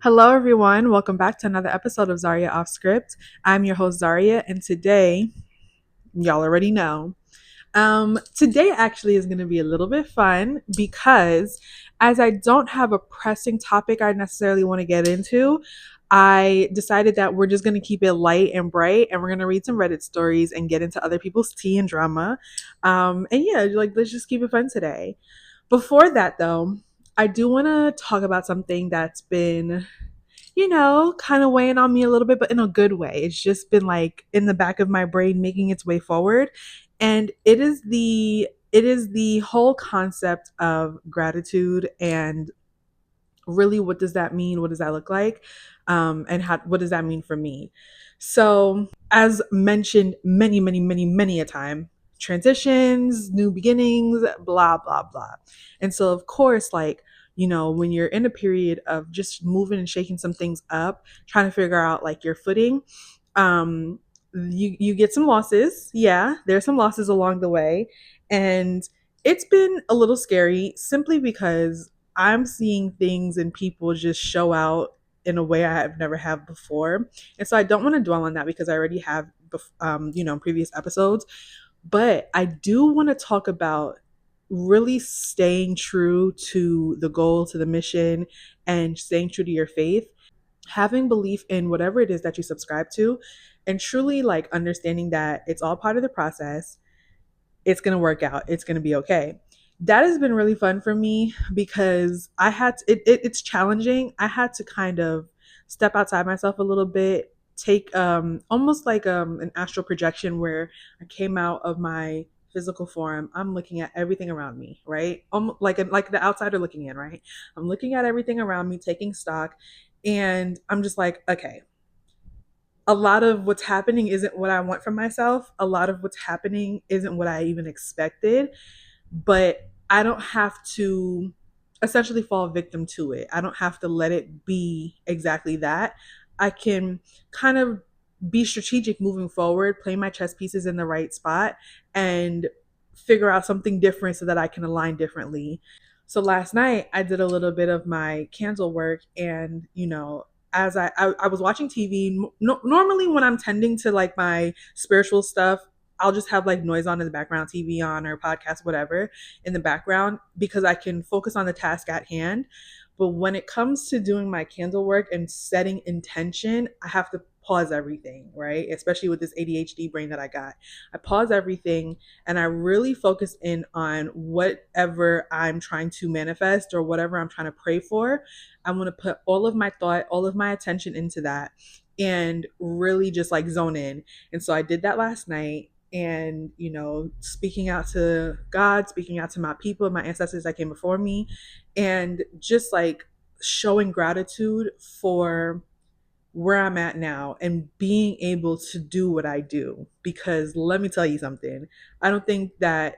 Hello, everyone. Welcome back to another episode of ZaryaOffScript. I'm your host, Zarya, and today, y'all already know, today actually is going to be a little bit fun because as I don't have a pressing topic I necessarily want to get into, I decided that we're just going to keep it light and bright and we're going to read some Reddit stories and get into other people's tea and drama. And yeah, let's just keep it fun today. Before that, though, I do want to talk about something that's been kind of weighing on me a little bit, but in a good way. It's just been like in the back of my brain making its way forward. And it is the whole concept of gratitude and really what does that mean? What does that look like? And what does that mean for me? So, as mentioned many a time, transitions, new beginnings, blah, blah, blah. And so, of course, when you're in a period of just moving and shaking some things up, trying to figure out like your footing, um, you get some losses. Yeah, there's some losses along the way. And it's been a little scary simply because I'm seeing things and people just show out in a way I have never have before. And so I don't want to dwell on that because I already have, in previous episodes. But I do want to talk about really staying true to the goal, to the mission, and staying true to your faith, having belief in whatever it is that you subscribe to, and truly like understanding that it's all part of the process. It's going to work out. It's going to be okay. That has been really fun for me because it's challenging. I had to kind of step outside myself a little bit, take almost like an astral projection where I came out of my physical form. I'm looking at everything around me, right? Like the outsider looking in, right? I'm looking at everything around me, taking stock, and I'm just like, okay, a lot of what's happening isn't what I want for myself. A lot of what's happening isn't what I even expected, but I don't have to essentially fall victim to it. I don't have to let it be exactly that. I can kind of be strategic moving forward, play my chess pieces in the right spot, and figure out something different so that I can align differently. So last night I did a little bit of my candle work, and as I was watching TV. Normally when I'm tending to like my spiritual stuff, I'll just have like noise on in the background, TV on or podcast, whatever, in the background because I can focus on the task at hand. But when it comes to doing my candle work and setting intention, I have to pause everything, right? Especially with this ADHD brain that I got. I pause everything and I really focus in on whatever I'm trying to manifest or whatever I'm trying to pray for. I'm going to put all of my thought, all of my attention into that and really just like zone in. And so I did that last night, and speaking out to God, speaking out to my people, my ancestors that came before me, and just like showing gratitude for where I'm at now and being able to do what I do. Because let me tell you something, I don't think that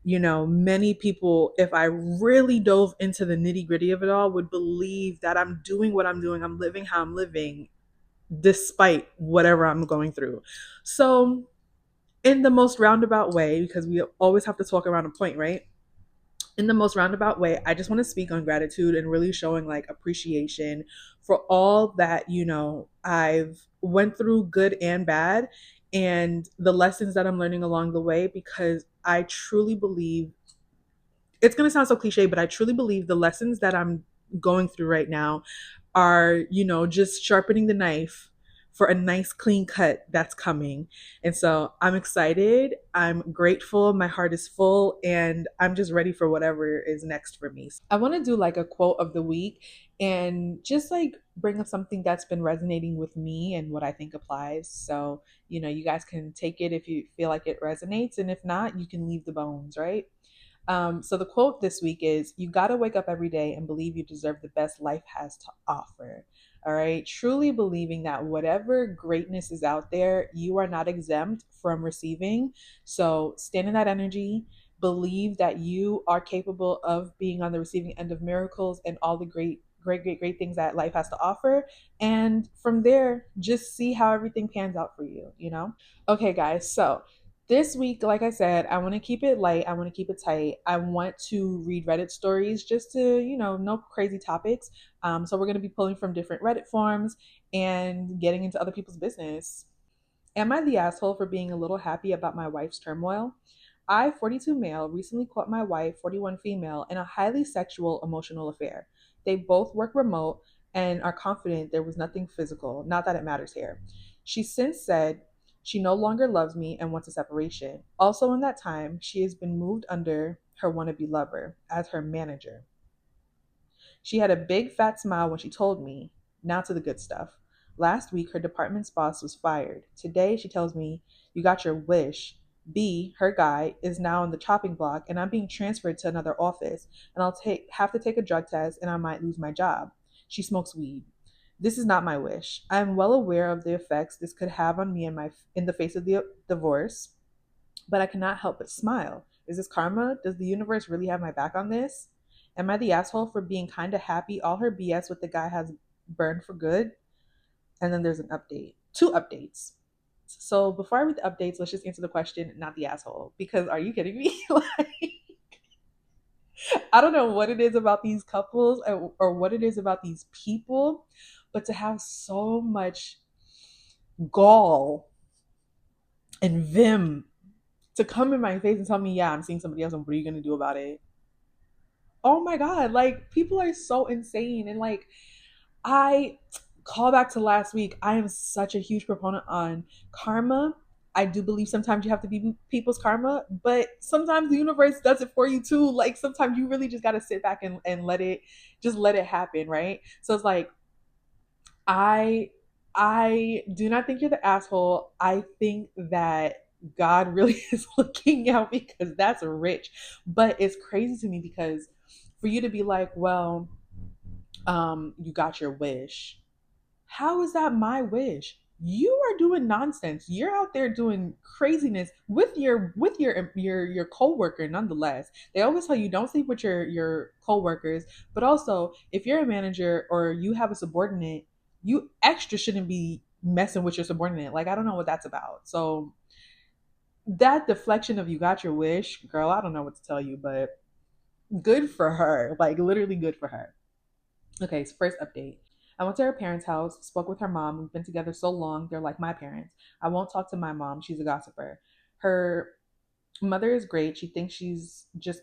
many people, if I really dove into the nitty gritty of it all, would believe that I'm doing what I'm doing, I'm living how I'm living despite whatever I'm going through. So in the most roundabout way, because we always have to talk around a point, right? In the most roundabout way, I just want to speak on gratitude and really showing like appreciation for all that, I've went through, good and bad, and the lessons that I'm learning along the way, because I truly believe, it's going to sound so cliche, but I truly believe the lessons that I'm going through right now are, just sharpening the knife for a nice clean cut that's coming. And so I'm excited. I'm grateful. My heart is full and I'm just ready for whatever is next for me. I want to do like a quote of the week and just like bring up something that's been resonating with me and what I think applies. So, you guys can take it if you feel like it resonates. And if not, you can leave the bones, right? So the quote this week is, "You got to wake up every day and believe you deserve the best life has to offer." All right. Truly believing that whatever greatness is out there, you are not exempt from receiving. So stand in that energy. Believe that you are capable of being on the receiving end of miracles and all the great things that life has to offer. And from there, just see how everything pans out for you, Okay, guys. So This week, like I said, I want to keep it light. I want to keep it tight. I want to read Reddit stories just to, no crazy topics. So we're going to be pulling from different Reddit forums and getting into other people's business. Am I the asshole for being a little happy about my wife's turmoil? I, 42 male, recently caught my wife, 41 female, in a highly sexual, emotional affair. They both work remote and are confident there was nothing physical, not that it matters here. She since said she no longer loves me and wants a separation. Also, in that time, she has been moved under her wannabe lover as her manager. She had a big fat smile when she told me. Now to the good stuff. Last week, her department's boss was fired. Today, she tells me, "You got your wish." B, her guy, is now on the chopping block, and I'm being transferred to another office, and have to take a drug test, and I might lose my job. She smokes weed. This is not my wish. I am well aware of the effects this could have on me in the face of the divorce, but I cannot help but smile. Is this karma? Does the universe really have my back on this? Am I the asshole for being kind of happy all her BS with the guy has burned for good? And then there's an update. Two updates. So before I read the updates, let's just answer the question, not the asshole. Because are you kidding me? Like, I don't know what it is about these couples or what it is about these people, but to have so much gall and vim to come in my face and tell me, yeah, I'm seeing somebody else, and what are you gonna do about it? Oh my god, like people are so insane. And like, I call back to last week, I am such a huge proponent on karma. I do believe sometimes you have to be people's karma, but sometimes the universe does it for you too. Like sometimes you really just got to sit back and let it happen, right? So it's like, I I do not think you're the asshole. I think that God really is looking out because that's rich. But it's crazy to me because for you to be like, well, you got your wish. How is that my wish? You are doing nonsense. You're out there doing craziness with your coworker. Nonetheless, they always tell you don't sleep with your coworkers. But also, if you're a manager or you have a subordinate, you extra shouldn't be messing with your subordinate. Like I don't know what that's about. So that deflection of you got your wish, girl. I don't know what to tell you, but good for her. Like literally good for her. Okay, so first update. I went to her parents' house, spoke with her mom. We've been together so long, they're like my parents. I won't talk to my mom, she's a gossiper. Her mother is great. She thinks she's just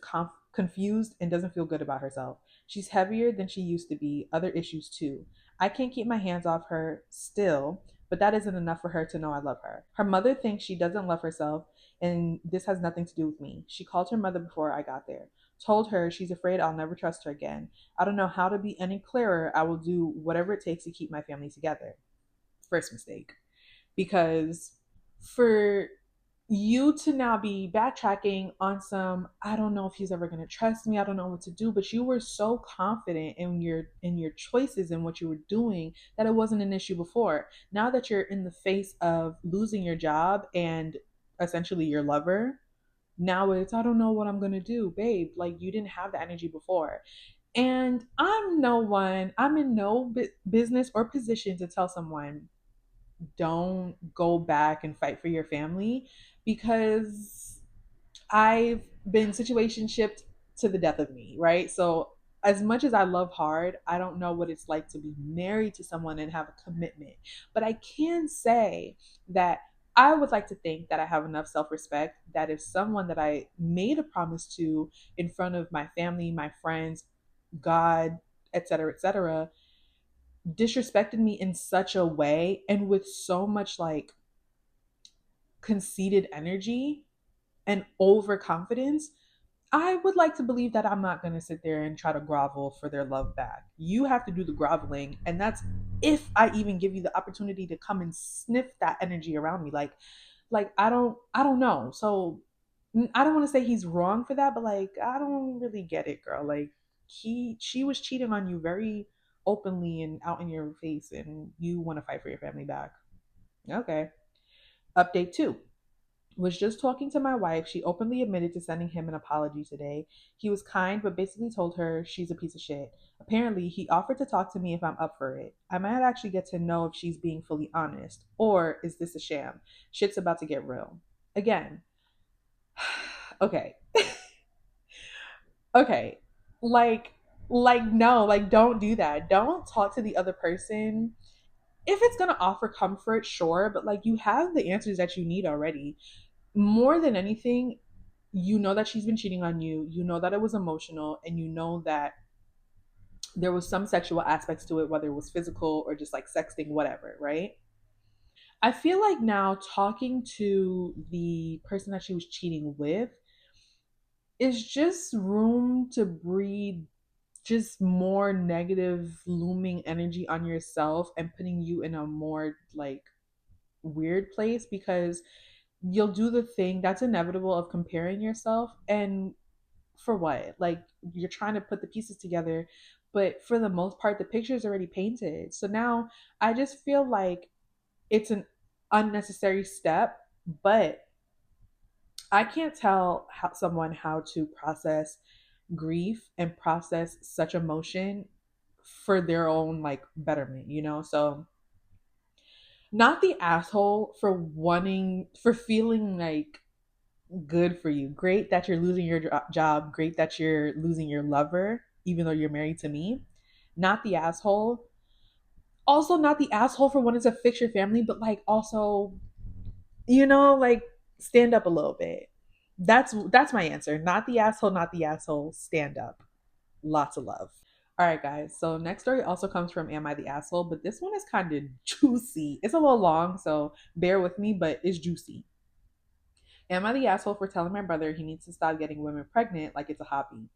confused and doesn't feel good about herself. She's heavier than she used to be, other issues too. I can't keep my hands off her still, but that isn't enough for her to know I love her. Her mother thinks she doesn't love herself, and this has nothing to do with me. She called her mother before I got there, told her she's afraid I'll never trust her again. I don't know how to be any clearer. I will do whatever it takes to keep my family together. First mistake. Because for you to now be backtracking on some, I don't know if he's ever going to trust me, I don't know what to do, but you were so confident in your choices and what you were doing that it wasn't an issue before. Now that you're in the face of losing your job and essentially your lover, now it's, I don't know what I'm going to do, babe. Like you didn't have the energy before. And I'm in no business or position to tell someone don't go back and fight for your family, because I've been situation shipped to the death of me, right? So as much as I love hard, I don't know what it's like to be married to someone and have a commitment. But I can say that I would like to think that I have enough self-respect that if someone that I made a promise to in front of my family, my friends, God, etc., disrespected me in such a way and with so much like conceited energy and overconfidence, I would like to believe that I'm not going to sit there and try to grovel for their love back. You have to do the groveling, and that's if I even give you the opportunity to come and sniff that energy around me. Like I don't know. So I don't want to say he's wrong for that, but like I don't really get it, girl. Like she was cheating on you very openly and out in your face, and you want to fight for your family back. Okay. Update 2. Was just talking to my wife. She openly admitted to sending him an apology today. He was kind, but basically told her she's a piece of shit. Apparently, he offered to talk to me if I'm up for it. I might actually get to know if she's being fully honest. Or is this a sham? Shit's about to get real. Again, Okay. Okay. Like no, like don't do that. Don't talk to the other person. If it's going to offer comfort, sure, but like you have the answers that you need already. More than anything, you know that she's been cheating on you. You know that it was emotional, and you know that there was some sexual aspects to it, whether it was physical or just like sexting, whatever, right? I feel like now talking to the person that she was cheating with is just room to breed just more negative looming energy on yourself and putting you in a more like weird place, because you'll do the thing that's inevitable of comparing yourself, and for what? Like you're trying to put the pieces together, but for the most part the picture is already painted. So now I just feel like it's an unnecessary step, but I can't tell someone how to process grief and process such emotion for their own like betterment, you know? So not the asshole for wanting, for feeling like good for you. Great that you're losing your job. Great that you're losing your lover, even though you're married to me. Not the asshole. Also, not the asshole for wanting to fix your family, but like also, like stand up a little bit. That's my answer. Not the asshole, not the asshole. Stand up. Lots of love. All right, guys. So next story also comes from Am I the Asshole? But this one is kind of juicy. It's a little long, so bear with me, but it's juicy. Am I the asshole for telling my brother he needs to stop getting women pregnant like it's a hobby?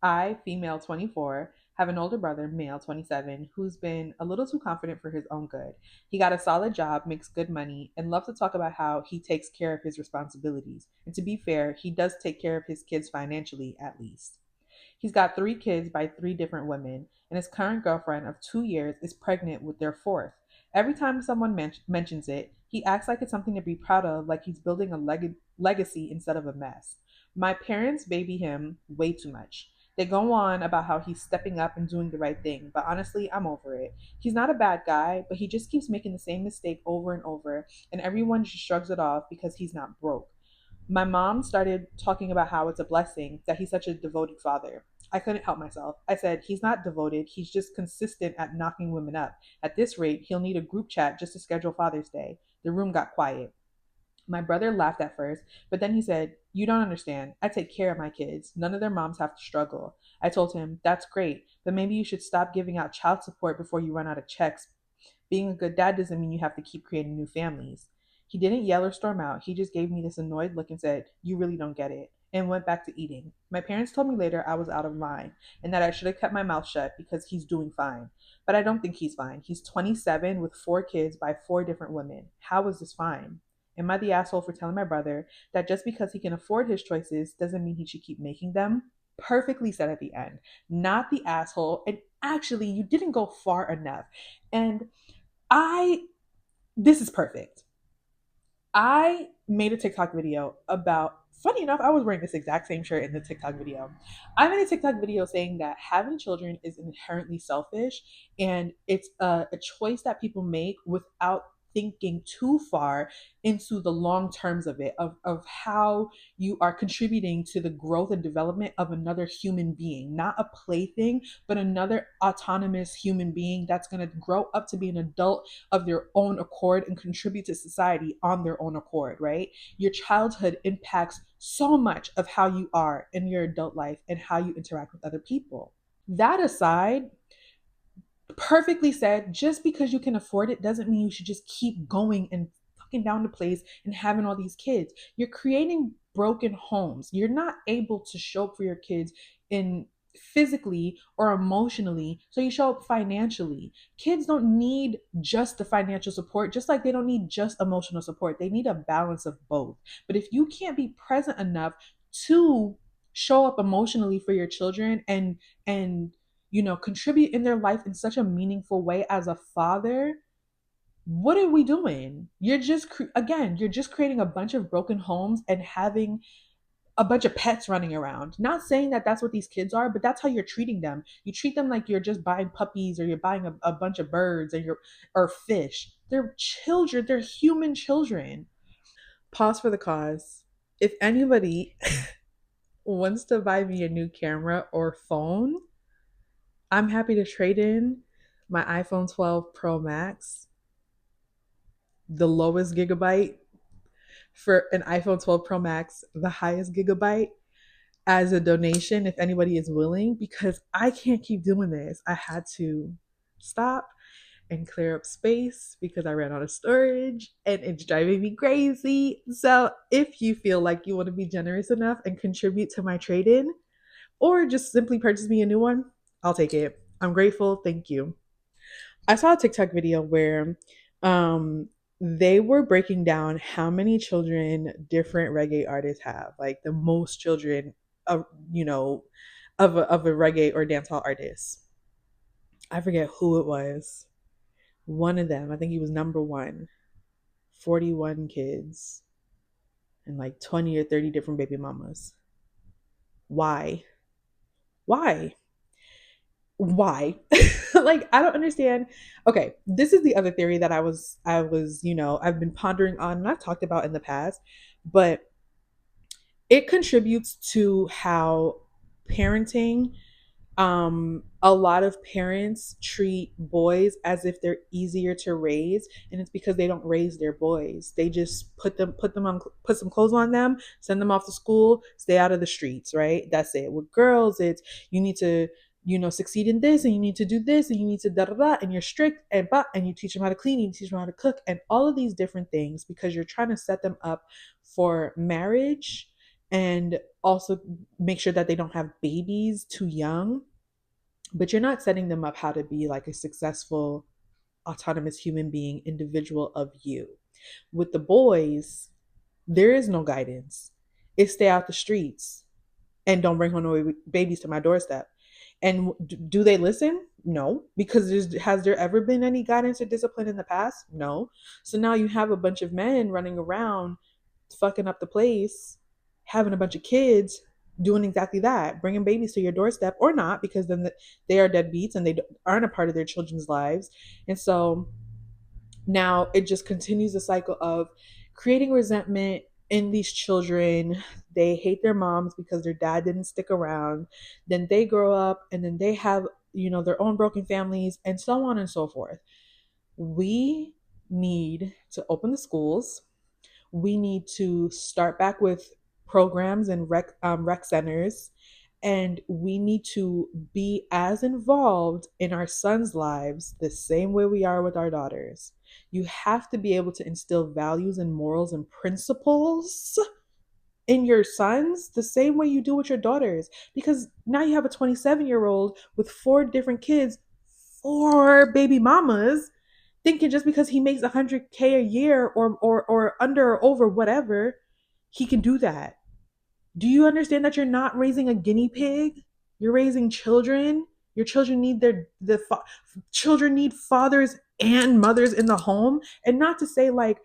I, female 24, have an older brother, male 27, who's been a little too confident for his own good. He got a solid job, makes good money, and loves to talk about how he takes care of his responsibilities. And to be fair, he does take care of his kids financially, at least. He's got 3 kids by 3 different women, and his current girlfriend of 2 years is pregnant with their fourth. Every time someone mentions it, he acts like it's something to be proud of, like he's building a legacy instead of a mess. My parents baby him way too much. They go on about how he's stepping up and doing the right thing, but honestly, I'm over it. He's not a bad guy, but he just keeps making the same mistake over and over, and everyone just shrugs it off because he's not broke. My mom started talking about how it's a blessing that he's such a devoted father. I couldn't help myself. I said, he's not devoted, he's just consistent at knocking women up. At this rate, he'll need a group chat just to schedule Father's Day. The room got quiet. My brother laughed at first, but then he said, "You don't understand. I take care of my kids. None of their moms have to struggle." I told him, "That's great, but maybe you should stop giving out child support before you run out of checks. Being a good dad doesn't mean you have to keep creating new families." He didn't yell or storm out. He just gave me this annoyed look and said, "You really don't get it," and went back to eating. My parents told me later I was out of line and that I should have kept my mouth shut because he's doing fine. But I don't think he's fine. He's 27 with 4 kids by 4 different women. How is this fine? Am I the asshole for telling my brother that just because he can afford his choices doesn't mean he should keep making them? Perfectly said at the end. Not the asshole. And actually, you didn't go far enough. And I, this is perfect. I made a TikTok video about, funny enough, I was wearing this exact same shirt in the TikTok video. I made a TikTok video saying that having children is inherently selfish, and it's a choice that people make without thinking too far into the long terms of it, of how you are contributing to the growth and development of another human being, not a plaything, but another autonomous human being that's going to grow up to be an adult of their own accord and contribute to society on their own accord, right? Your childhood impacts so much of how you are in your adult life and how you interact with other people. That aside, perfectly said, just because you can afford it doesn't mean you should just keep going and fucking down the place and having all these kids. You're creating broken homes. You're not able to show up for your kids in physically or emotionally, so you show up financially. Kids don't need just the financial support, just like they don't need just emotional support. They need a balance of both. But if you can't be present enough to show up emotionally for your children and contribute in their life in such a meaningful way as a father, what are we doing? You're just again, you're just creating a bunch of broken homes and having a bunch of pets running around. Not saying that that's what these kids are, but that's how you're treating them. You treat them like you're just buying puppies or you're buying a bunch of birds or fish. They're children. They're human children. Pause for the cause. If anybody wants to buy me a new camera or phone, I'm happy to trade in my iPhone 12 Pro Max, the lowest gigabyte, for an iPhone 12 Pro Max, the highest gigabyte, as a donation if anybody is willing, because I can't keep doing this. I had to stop and clear up space because I ran out of storage and it's driving me crazy. So, if you feel like you want to be generous enough and contribute to my trade in, or just simply purchase me a new one, I'll take it. I'm grateful. Thank you. I saw a TikTok video where um they were breaking down how many children different reggae artists have, like the most children of you know of a reggae or dancehall artist. I forget who it was. One of them, I think he was number one, 41 kids and like 20 or 30 different baby mamas. Why? Why? Why? Like, I don't understand. Okay, this is the other theory that I've been pondering on and I've talked about in the past, but it contributes to how parenting, a lot of parents treat boys as if they're easier to raise, and it's because they don't raise their boys. They just put some clothes on them, send them off to school, stay out of the streets, right? That's it. With girls, it's you need to succeed in this, and you need to do this, and you need to da da da, and you're strict, and you teach them how to clean, you teach them how to cook, and all of these different things, because you're trying to set them up for marriage, and also make sure that they don't have babies too young, but you're not setting them up how to be like a successful, autonomous human being, individual of you. With the boys, there is no guidance. It's stay out the streets and don't bring home no babies to my doorstep. And do they listen? No, because has there ever been any guidance or discipline in the past? No. So now you have a bunch of men running around fucking up the place, having a bunch of kids doing exactly that, bringing babies to your doorstep, or not, because then they are deadbeats and they aren't a part of their children's lives. And so now it just continues the cycle of creating resentment in these children. They hate their moms because their dad didn't stick around. Then they grow up and then they have, their own broken families, and so on and so forth. We need to open the schools. We need to start back with programs and rec centers, and we need to be as involved in our sons' lives the same way we are with our daughters. You have to be able to instill values and morals and principles in your sons the same way you do with your daughters, because now you have a 27-year-old with four different kids, four baby mamas, thinking just because he makes 100K a year, or under or over whatever, he can do that. Do you understand that you're not raising a guinea pig? You're raising children. Your children need children need fathers and mothers in the home, and not to say like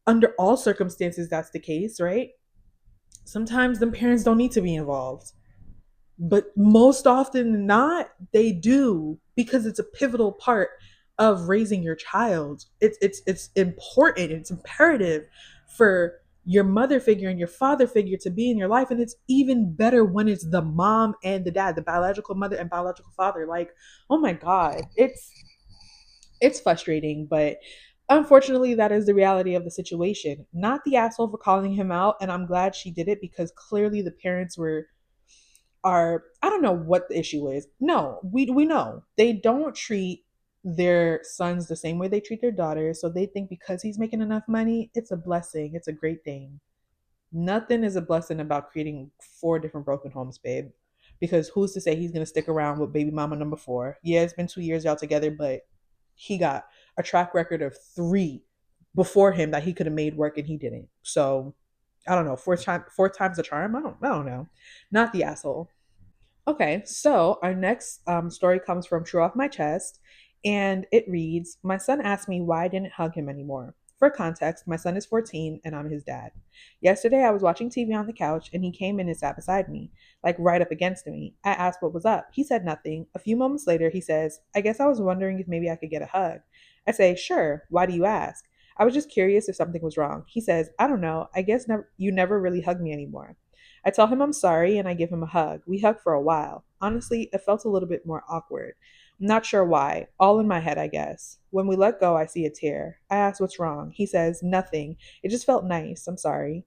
under all circumstances that's the case, right? Sometimes the parents don't need to be involved, but most often than not, they do, because it's a pivotal part of raising your child. It's important. It's imperative for your mother figure and your father figure to be in your life, and it's even better when it's the mom and the dad, the biological mother and biological father. Like, oh my god, it's frustrating, but unfortunately that is the reality of the situation. Not the asshole for calling him out, and I'm glad she did it, because clearly the parents are, I don't know what the issue is. No, we know they don't treat their sons the same way they treat their daughters. So they think because he's making enough money, it's a blessing. It's a great thing. Nothing is a blessing about creating four different broken homes, babe. Because who's to say he's gonna stick around with baby mama number four? Yeah, it's been 2 years y'all together, but he got a track record of three before him that he could have made work and he didn't. So I don't know. Fourth time's a charm. I don't know. Not the asshole. Okay, so our next story comes from True Off My Chest, and it reads: My son asked me why I didn't hug him anymore. For context, my son is 14 and I'm his dad. Yesterday, I was watching TV on the couch and he came in and sat beside me, like right up against me. I asked what was up. He said nothing. A few moments later, he says, I guess I was wondering if maybe I could get a hug. I say, sure, why do you ask? I was just curious if something was wrong. He says, I don't know. I guess you never really hug me anymore. I tell him I'm sorry and I give him a hug. We hug for a while. Honestly, it felt a little bit more awkward. I'm not sure why. All in my head, I guess. When we let go, I see a tear. I ask what's wrong. He says, nothing. It just felt nice. I'm sorry.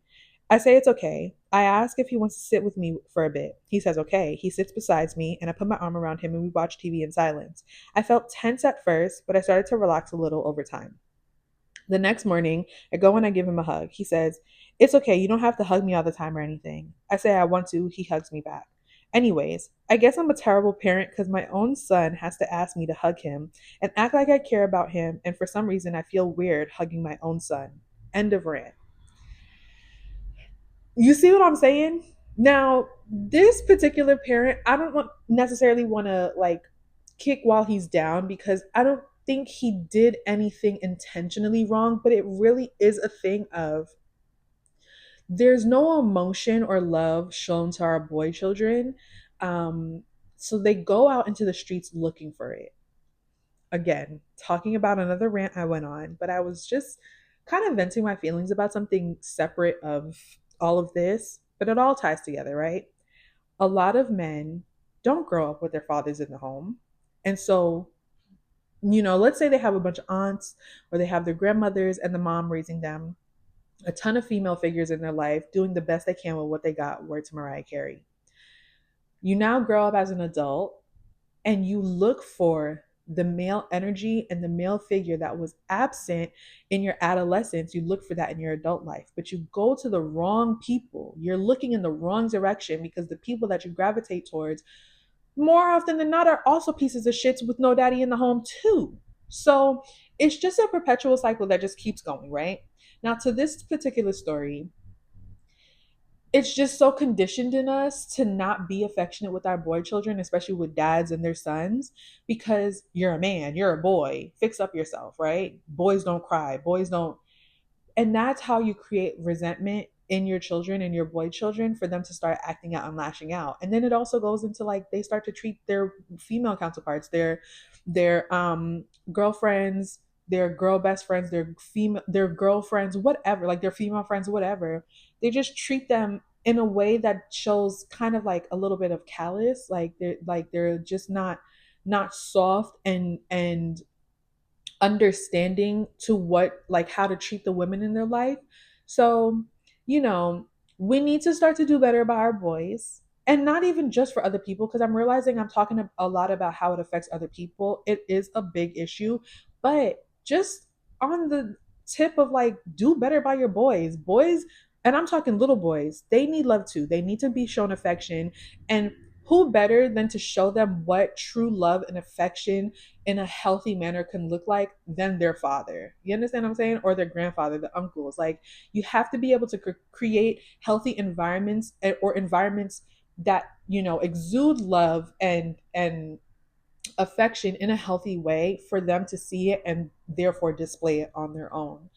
I say it's okay. I ask if he wants to sit with me for a bit. He says okay. He sits beside me, and I put my arm around him and we watch TV in silence. I felt tense at first, but I started to relax a little over time. The next morning, I go and I give him a hug. He says, it's okay. You don't have to hug me all the time or anything. I say I want to. He hugs me back. Anyways, I guess I'm a terrible parent because my own son has to ask me to hug him and act like I care about him, and for some reason, I feel weird hugging my own son. End of rant. You see what I'm saying? Now, this particular parent, I don't necessarily want to like kick while he's down because I don't think he did anything intentionally wrong, but it really is a thing of there's no emotion or love shown to our boy children. Um, so they go out into the streets looking for it. Again, talking about another rant I went on, but I was just kind of venting my feelings about something separate of all of this, but it all ties together, right? A lot of men don't grow up with their fathers in the home. And so, let's say they have a bunch of aunts or they have their grandmothers and the mom raising them, a ton of female figures in their life doing the best they can with what they got, word to Mariah Carey. You now grow up as an adult and you look for the male energy and the male figure that was absent in your adolescence. You look for that in your adult life, but you go to the wrong people. You're looking in the wrong direction because the people that you gravitate towards more often than not are also pieces of shits with no daddy in the home too. So it's just a perpetual cycle that just keeps going, right? Now, to this particular story, it's just so conditioned in us to not be affectionate with our boy children, especially with dads and their sons, because you're a man, you're a boy, fix up yourself, right? Boys don't cry, boys don't. And that's how you create resentment in your children and your boy children for them to start acting out and lashing out. And then it also goes into like they start to treat their female counterparts, their girlfriends, their girl best friends, their girlfriends, whatever, like their female friends, whatever. They just treat them in a way that shows kind of like a little bit of callous, like they're just not soft and understanding to what like how to treat the women in their life. So, you know, we need to start to do better by our boys. And not even just for other people, because I'm realizing I'm talking a lot about how it affects other people. It is a big issue, but just on the tip of like, do better by your boys. Boys, and I'm talking little boys, they need love too. They need to be shown affection. And who better than to show them what true love and affection in a healthy manner can look like than their father. You understand what I'm saying? Or their grandfather, the uncles. Like you have to be able to create healthy environments or environments that, exude love and affection in a healthy way for them to see it and therefore display it on their own.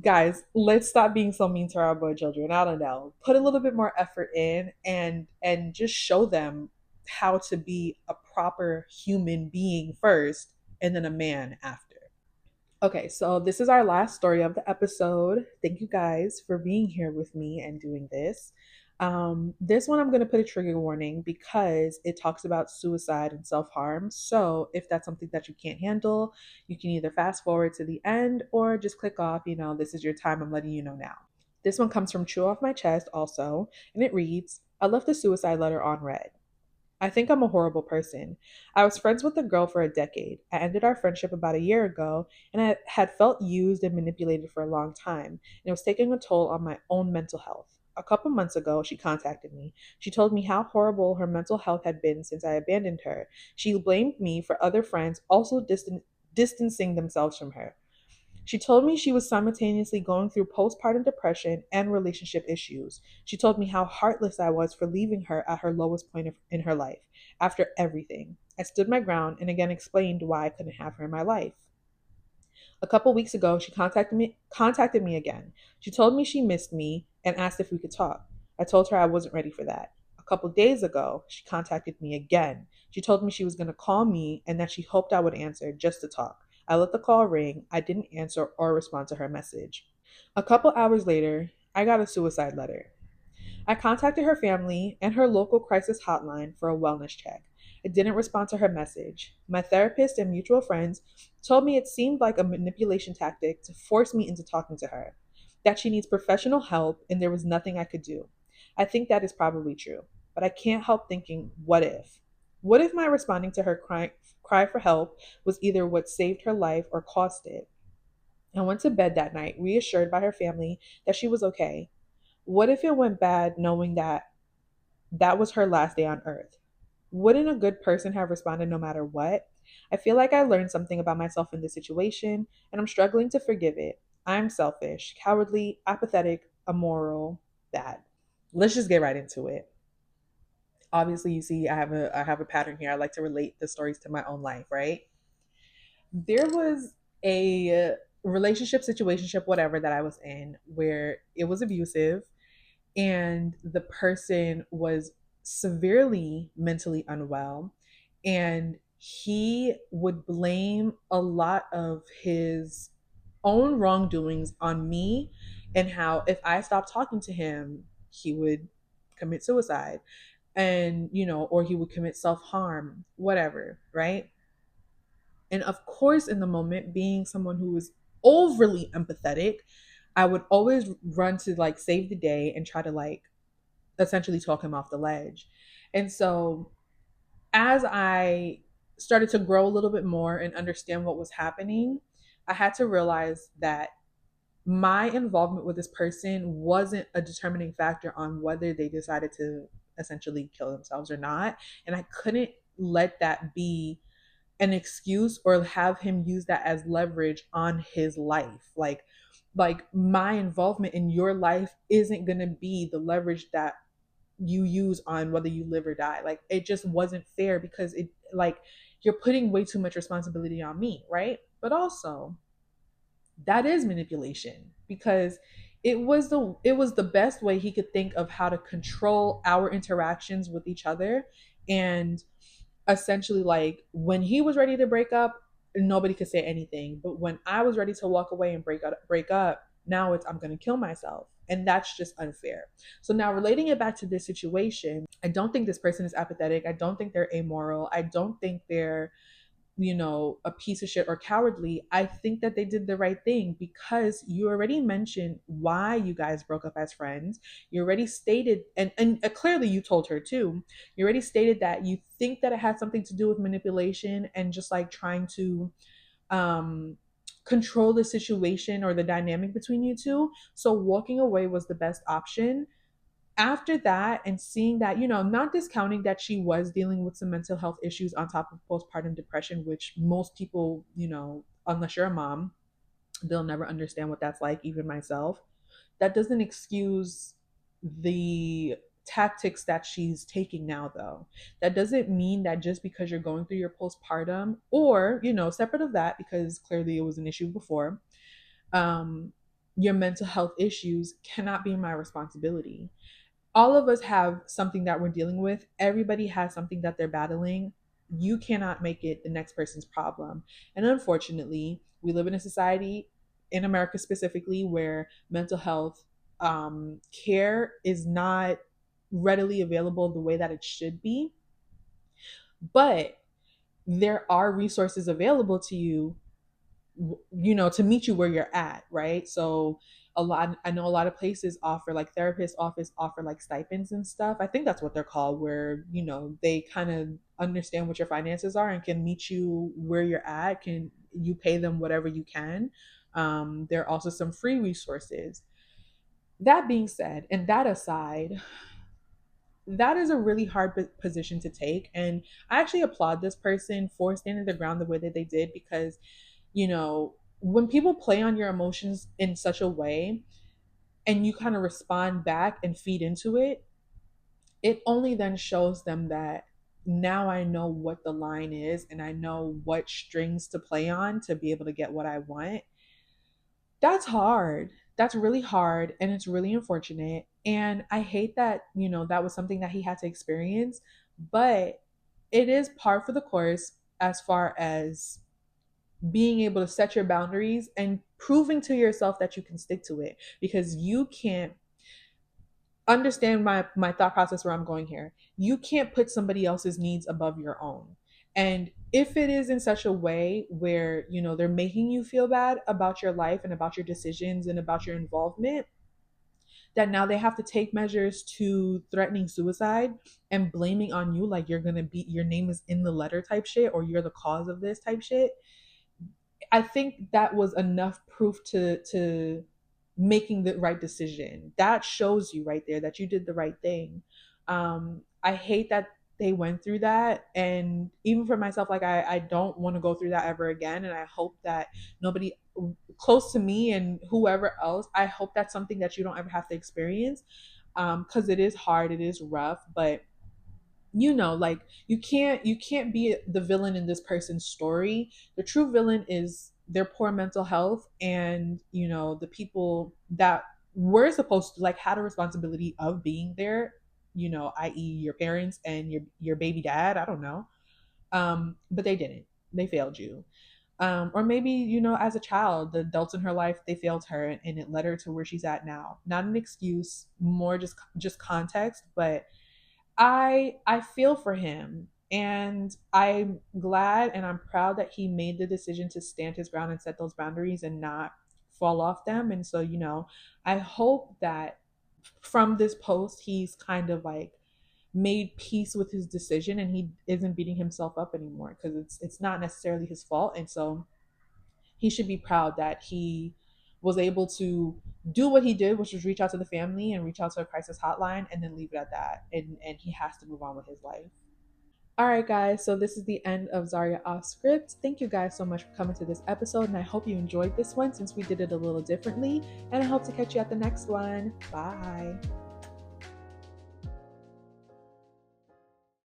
Guys, let's stop being so mean to our boy children. I don't know. Put a little bit more effort in and just show them how to be a proper human being first and then a man after. Okay, so this is our last story of the episode. Thank you guys for being here with me and doing this. This one I'm going to put a trigger warning because it talks about suicide and self harm. So if that's something that you can't handle, you can either fast forward to the end or just click off. This is your time. I'm letting you know now. This one comes from Chew Off My Chest also, and it reads, I left a suicide letter on read. I think I'm a horrible person. I was friends with a girl for a decade. I ended our friendship about a year ago, and I had felt used and manipulated for a long time, and it was taking a toll on my own mental health. A couple months ago, she contacted me. She told me how horrible her mental health had been since I abandoned her. She blamed me for other friends also distancing themselves from her. She told me she was simultaneously going through postpartum depression and relationship issues. She told me how heartless I was for leaving her at her lowest point in her life. After everything, I stood my ground and again explained why I couldn't have her in my life. A couple weeks ago, she contacted me again. She told me she missed me and asked if we could talk. I told her I wasn't ready for that. A couple days ago, she contacted me again. She told me she was going to call me and that she hoped I would answer just to talk. I let the call ring. I didn't answer or respond to her message. A couple hours later, I got a suicide letter. I contacted her family and her local crisis hotline for a wellness check. I didn't respond to her message. My therapist and mutual friends told me it seemed like a manipulation tactic to force me into talking to her, that she needs professional help and there was nothing I could do. I think that is probably true, but I can't help thinking, what if? What if my responding to her cry for help was either what saved her life or cost it? I went to bed that night, reassured by her family that she was okay. What if it went bad knowing that that was her last day on earth? Wouldn't a good person have responded no matter what? I feel like I learned something about myself in this situation, and I'm struggling to forgive it. I'm selfish, cowardly, apathetic, immoral, bad. Let's just get right into it. Obviously, you see, I have a pattern here. I like to relate the stories to my own life, right? There was a relationship, situationship, whatever that I was in where it was abusive and the person was severely mentally unwell, and he would blame a lot of his own wrongdoings on me, and how if I stopped talking to him he would commit suicide, and or he would commit self-harm, whatever, right? And of course, in the moment, being someone who is overly empathetic, I would always run to like save the day and try to like essentially talk him off the ledge. And so as I started to grow a little bit more and understand what was happening, I had to realize that my involvement with this person wasn't a determining factor on whether they decided to essentially kill themselves or not. And I couldn't let that be an excuse or have him use that as leverage on his life. Like my involvement in your life isn't going to be the leverage that you use on whether you live or die. Like it just wasn't fair, because it like you're putting way too much responsibility on me, right? But also that is manipulation, because it was the best way he could think of how to control our interactions with each other. And essentially, like, when he was ready to break up, nobody could say anything, but when I was ready to walk away and break up, now it's I'm going to kill myself, and that's just unfair. So now, relating it back to this situation, I don't think this person is apathetic. I don't think they're amoral. I don't think they're a piece of shit or cowardly. I think that they did the right thing, because you already mentioned why you guys broke up as friends. You already stated, and clearly you told her too. You already stated that you think that it had something to do with manipulation and just like trying to um control the situation or the dynamic between you two. So walking away was the best option. After that, and seeing that, not discounting that she was dealing with some mental health issues on top of postpartum depression, which most people, unless you're a mom, they'll never understand what that's like, even myself. That doesn't excuse the tactics that she's taking now, though. That doesn't mean that just because you're going through your postpartum, or, separate of that, because clearly it was an issue before, um, your mental health issues cannot be my responsibility. All of us have something that we're dealing with. Everybody has something that they're battling. You cannot make it the next person's problem. And unfortunately, we live in a society, in America specifically, where mental health care is not readily available the way that it should be. But there are resources available to you, to meet you where you're at, right? So I know a lot of places offer, like therapist office offer like stipends and stuff. I think that's what they're called, where they kind of understand what your finances are and can meet you where you're at. Can you pay them whatever you can? There are also some free resources. That being said, and that aside, that is a really hard position to take, and I actually applaud this person for standing their ground the way that they did, because when people play on your emotions in such a way and you kind of respond back and feed into it, it only then shows them that now I know what the line is and I know what strings to play on to be able to get what I want. That's hard. That's really hard, and it's really unfortunate. And I hate that, that was something that he had to experience, but it is par for the course as far as being able to set your boundaries and proving to yourself that you can stick to it, because you can't understand my thought process where I'm going here. You can't put somebody else's needs above your own. And if it is in such a way where, they're making you feel bad about your life and about your decisions and about your involvement, that now they have to take measures to threatening suicide and blaming on you, like you're gonna be, your name is in the letter type shit, or you're the cause of this type shit. I think that was enough proof to making the right decision. That shows you right there that you did the right thing. I hate that they went through that, and even for myself, like I don't want to go through that ever again. And I hope that nobody close to me and whoever else, I hope that's something that you don't ever have to experience, because it is hard, it is rough, but like you can't be the villain in this person's story. The true villain is their poor mental health, and the people that were supposed to, like, had a responsibility of being there, i.e. your parents and your baby dad, I don't know. But they didn't. They failed you. Or maybe, as a child, the adults in her life, they failed her, and it led her to where she's at now. Not an excuse, more just context. But I feel for him, and I'm glad and I'm proud that he made the decision to stand his ground and set those boundaries and not fall off them. And so, I hope that from this post he's kind of like made peace with his decision, and he isn't beating himself up anymore, because it's not necessarily his fault. And so he should be proud that he was able to do what he did, which was reach out to the family and reach out to a crisis hotline and then leave it at that. And he has to move on with his life. All right, guys. So this is the end of Zarya Off Script. Thank you guys so much for coming to this episode, and I hope you enjoyed this one since we did it a little differently. And I hope to catch you at the next one. Bye.